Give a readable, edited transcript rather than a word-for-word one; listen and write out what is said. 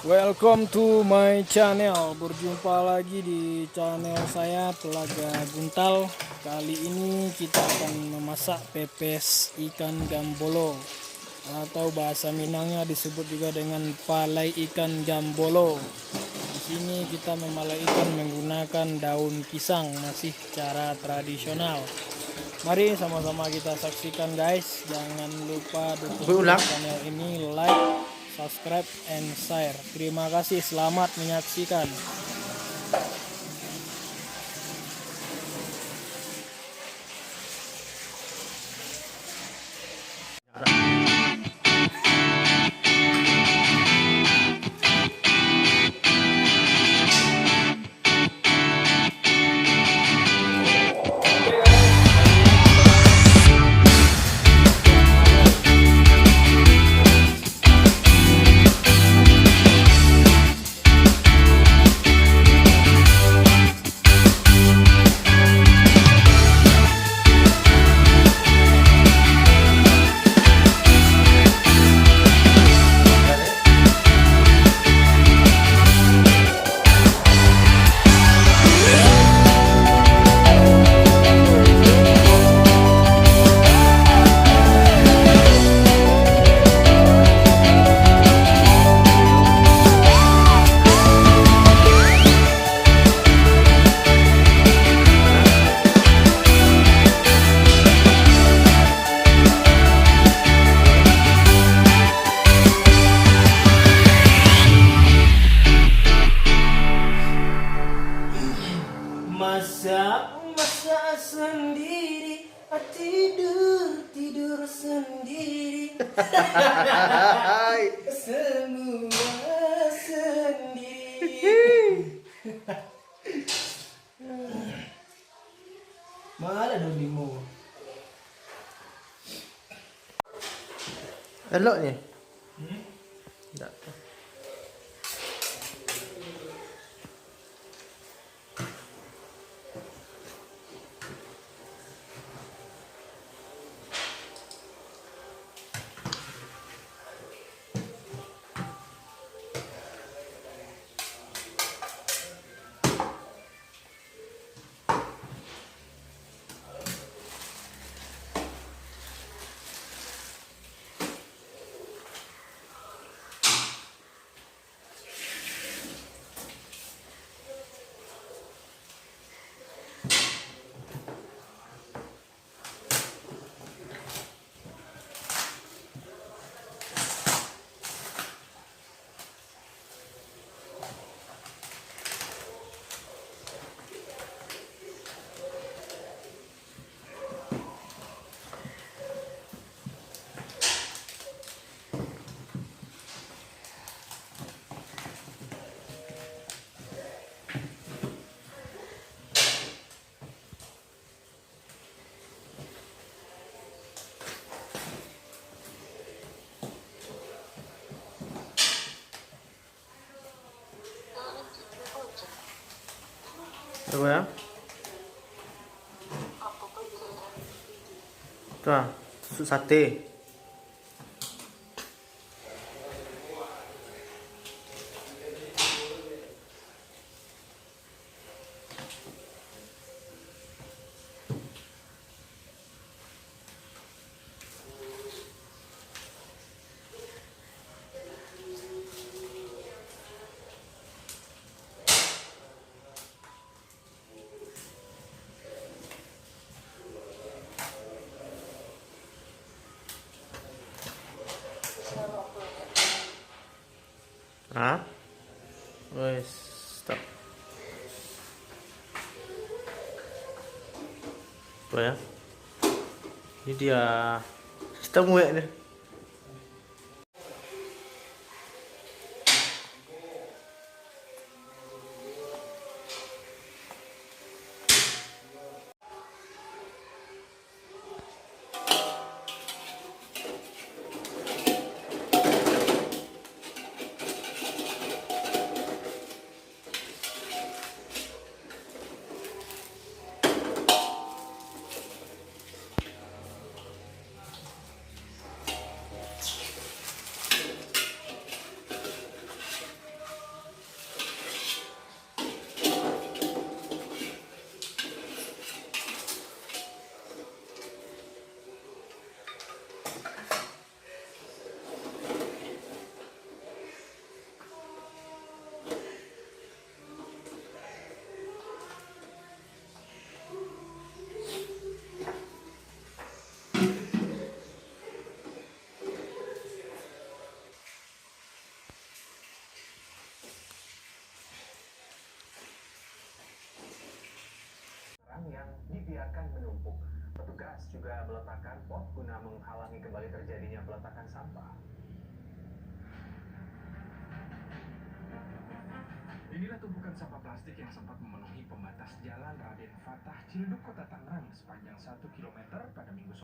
Welcome to my channel. Berjumpa lagi di channel saya Telaga Guntal. Kali ini kita akan memasak pepes ikan gambolo, atau bahasa Minangnya disebut juga dengan palai ikan gambolo. Di sini kita memalai ikan menggunakan daun pisang, masih cara tradisional. Mari sama-sama kita saksikan guys. Jangan lupa dukung channel ini, like, subscribe, and share. Terima kasih, selamat menyaksikan. Masak sendiri, tidur sendiri. Semua sendiri. Mana dolimu? Elok ni. Tak. Coba ya. Tuh, tusuk sate. Hah? Wes, stop. Tuh ya. Ini dia sistem wek nih. meletakkan pot guna menghalangi kembali terjadinya peletakan sampah. Inilah tumpukan sampah plastik yang sempat memenuhi pembatas jalan Raden Fatah, Ciledug, Kota Tangerang sepanjang 1 km pada Minggu sore.